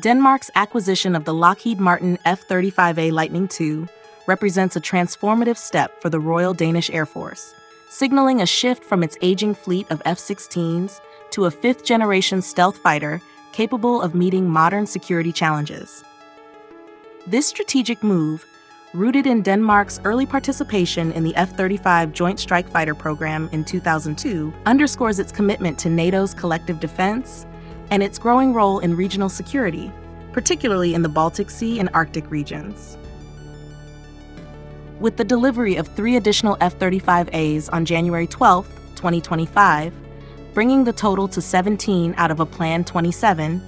Denmark's acquisition of the Lockheed Martin F-35A Lightning II represents a transformative step for the Royal Danish Air Force, signaling a shift from its aging fleet of F-16s to a fifth-generation stealth fighter capable of meeting modern security challenges. This strategic move, rooted in Denmark's early participation in the F-35 Joint Strike Fighter program in 2002, underscores its commitment to NATO's collective defense and its growing role in regional security, particularly in the Baltic Sea and Arctic regions. With the delivery of 3 additional F-35As on January 12, 2025, bringing the total to 17 out of a planned 27,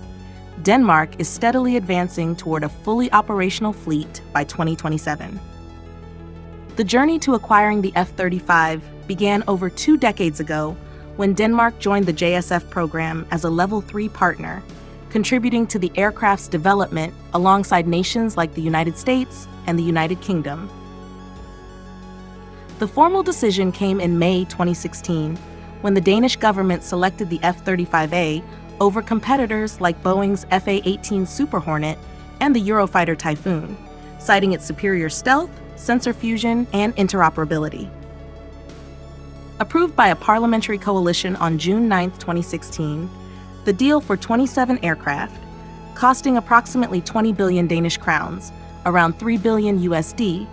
Denmark is steadily advancing toward a fully operational fleet by 2027. The journey to acquiring the F-35 began over 2 decades ago when Denmark joined the JSF program as a Level 3 partner, contributing to the aircraft's development alongside nations like the United States and the United Kingdom. The formal decision came in May 2016, when the Danish government selected the F-35A over competitors like Boeing's FA-18 Super Hornet and the Eurofighter Typhoon, citing its superior stealth, sensor fusion, and interoperability. Approved by a parliamentary coalition on June 9, 2016, the deal for 27 aircraft, costing approximately 20 billion Danish crowns, around 3 billion USD,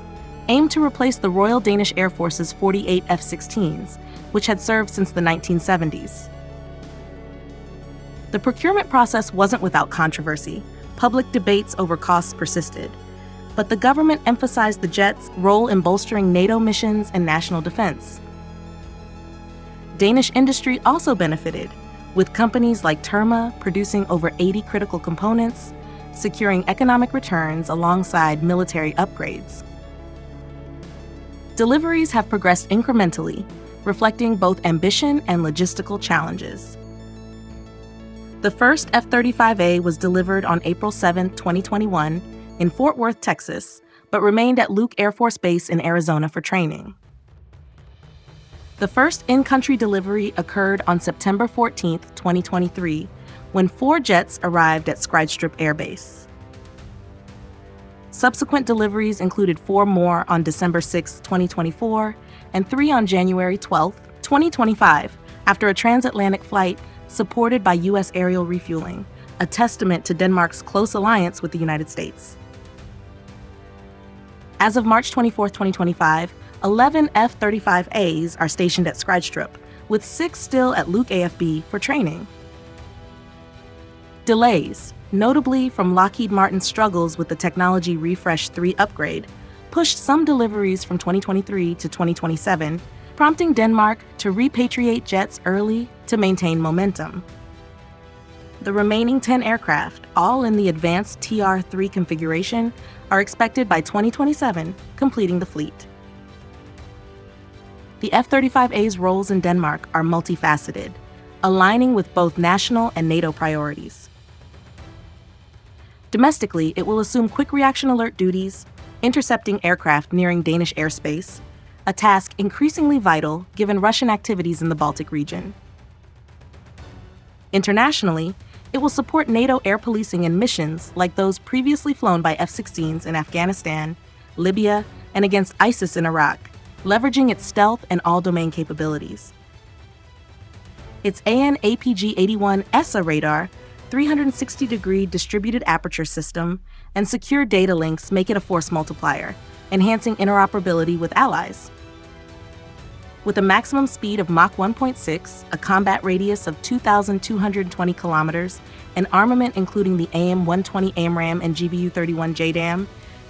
aimed to replace the Royal Danish Air Force's 48 F-16s, which had served since the 1970s. The procurement process wasn't without controversy. Public debates over costs persisted, but the government emphasized the jet's role in bolstering NATO missions and national defense. Danish industry also benefited, with companies like Terma producing over 80 critical components, securing economic returns alongside military upgrades. Deliveries have progressed incrementally, reflecting both ambition and logistical challenges. The first F-35A was delivered on April 7, 2021, in Fort Worth, Texas, but remained at Luke Air Force Base in Arizona for training. The first in-country delivery occurred on September 14, 2023, when 4 jets arrived at Skrydstrup Air Base. Subsequent deliveries included 4 more on December 6, 2024, and 3 on January 12, 2025, after a transatlantic flight supported by U.S. aerial refueling, a testament to Denmark's close alliance with the United States. As of March 24, 2025, 11 F-35As are stationed at Skrydstrup, with 6 still at Luke AFB for training. Delays, notably from Lockheed Martin's struggles with the Technology Refresh 3 upgrade, pushed some deliveries from 2023 to 2027, prompting Denmark to repatriate jets early to maintain momentum. The remaining 10 aircraft, all in the advanced TR-3 configuration, are expected by 2027, completing the fleet. The F-35A's roles in Denmark are multifaceted, aligning with both national and NATO priorities. Domestically, it will assume quick reaction alert duties, intercepting aircraft nearing Danish airspace, a task increasingly vital given Russian activities in the Baltic region. Internationally, it will support NATO air policing in missions like those previously flown by F-16s in Afghanistan, Libya, and against ISIS in Iraq, leveraging its stealth and all-domain capabilities. Its AN/APG-81 ESA radar, 360-degree distributed aperture system, and secure data links make it a force multiplier, enhancing interoperability with allies. With a maximum speed of Mach 1.6, a combat radius of 2,220 kilometers, and armament including the AIM-120 AMRAAM and GBU-31 JDAM,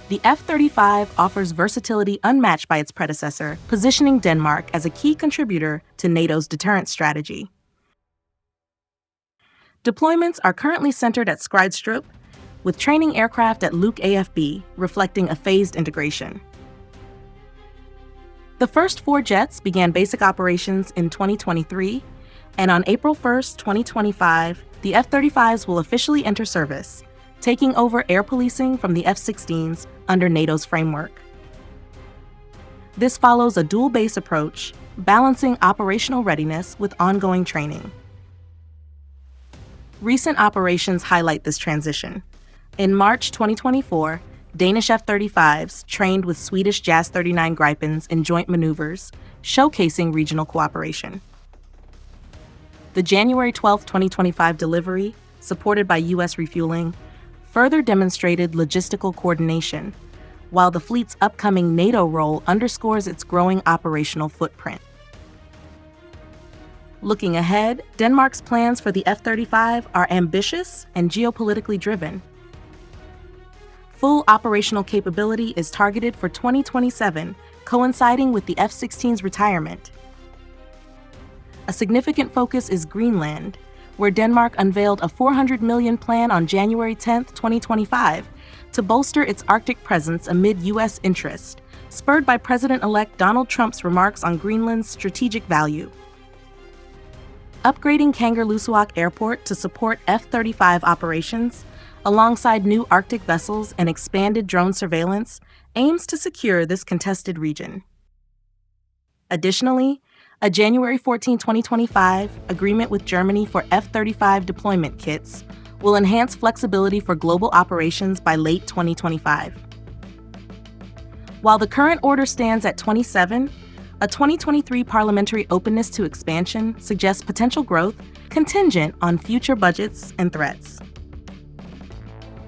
the F-35 offers versatility unmatched by its predecessor, positioning Denmark as a key contributor to NATO's deterrence strategy. Deployments are currently centered at Skrydstrup, with training aircraft at Luke AFB, reflecting a phased integration. The first 4 jets began basic operations in 2023, and on April 1, 2025, the F-35s will officially enter service, taking over air policing from the F-16s under NATO's framework. This follows a dual-base approach, balancing operational readiness with ongoing training. Recent operations highlight this transition. In March 2024, Danish F-35s trained with Swedish JAS-39 Gripens in joint maneuvers, showcasing regional cooperation. The January 12, 2025 delivery, supported by U.S. refueling, further demonstrated logistical coordination, while the fleet's upcoming NATO role underscores its growing operational footprint. Looking ahead, Denmark's plans for the F-35 are ambitious and geopolitically driven. Full operational capability is targeted for 2027, coinciding with the F-16's retirement. A significant focus is Greenland, where Denmark unveiled a $400 million plan on January 10, 2025, to bolster its Arctic presence amid U.S. interest, spurred by President-elect Donald Trump's remarks on Greenland's strategic value. Upgrading Kangerlussuaq Airport to support F-35 operations, alongside new Arctic vessels and expanded drone surveillance, aims to secure this contested region. Additionally, a January 14, 2025 agreement with Germany for F-35 deployment kits will enhance flexibility for global operations by late 2025. While the current order stands at 27, a 2023 parliamentary openness to expansion suggests potential growth contingent on future budgets and threats.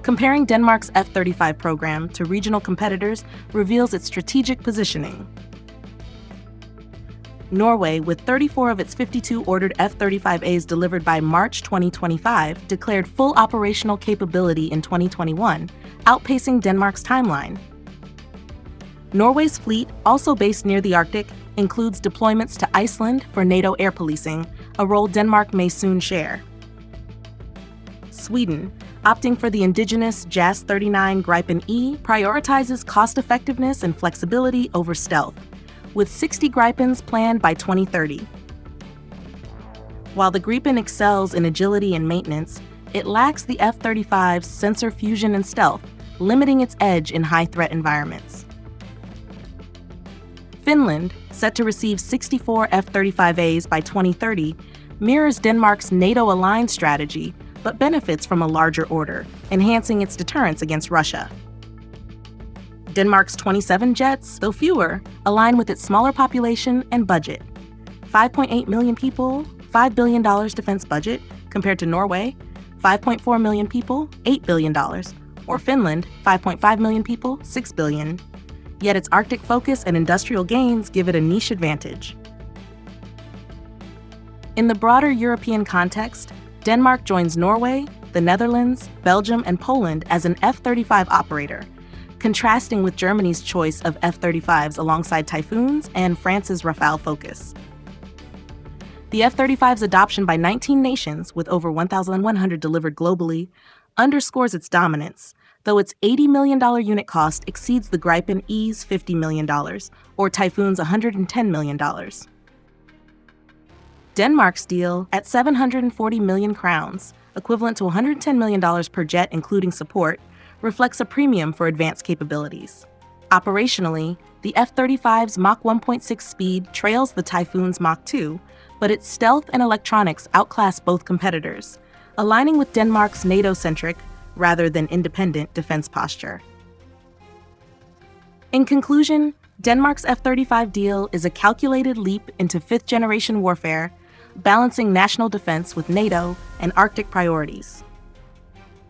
Comparing Denmark's F-35 program to regional competitors reveals its strategic positioning. Norway, with 34 of its 52 ordered F-35As delivered by March 2025, declared full operational capability in 2021, outpacing Denmark's timeline. Norway's fleet, also based near the Arctic, includes deployments to Iceland for NATO air policing, a role Denmark may soon share. Sweden, opting for the indigenous JAS-39 Gripen E, prioritizes cost-effectiveness and flexibility over stealth, with 60 Gripens planned by 2030. While the Gripen excels in agility and maintenance, it lacks the F-35's sensor fusion and stealth, limiting its edge in high-threat environments. Finland, set to receive 64 F-35As by 2030, mirrors Denmark's NATO-aligned strategy, but benefits from a larger order, enhancing its deterrence against Russia. Denmark's 27 jets, though fewer, align with its smaller population and budget. 5.8 million people, $5 billion defense budget, compared to Norway, 5.4 million people, $8 billion, or Finland, 5.5 million people, $6 billion. Yet its Arctic focus and industrial gains give it a niche advantage. In the broader European context, Denmark joins Norway, the Netherlands, Belgium, and Poland as an F-35 operator, contrasting with Germany's choice of F-35s alongside Typhoons and France's Rafale focus. The F-35's adoption by 19 nations, with over 1,100 delivered globally, underscores its dominance, though its $80 million unit cost exceeds the Gripen E's $50 million, or Typhoon's $110 million. Denmark's deal, at 740 million crowns, equivalent to $110 million per jet including support, reflects a premium for advanced capabilities. Operationally, the F-35's Mach 1.6 speed trails the Typhoon's Mach 2, but its stealth and electronics outclass both competitors, aligning with Denmark's NATO-centric, rather than independent, defense posture. In conclusion, Denmark's F-35 deal is a calculated leap into fifth-generation warfare, balancing national defense with NATO and Arctic priorities.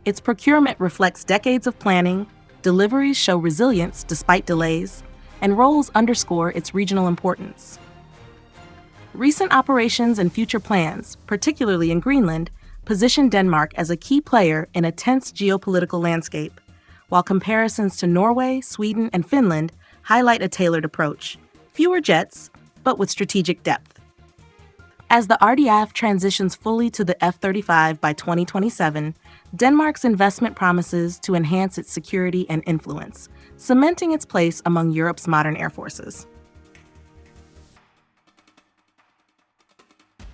Its procurement reflects decades of planning, deliveries show resilience despite delays, and roles underscore its regional importance. Recent operations and future plans, particularly in Greenland, position Denmark as a key player in a tense geopolitical landscape, while comparisons to Norway, Sweden, and Finland highlight a tailored approach: fewer jets, but with strategic depth. As the RDF transitions fully to the F-35 by 2027, Denmark's investment promises to enhance its security and influence, cementing its place among Europe's modern air forces.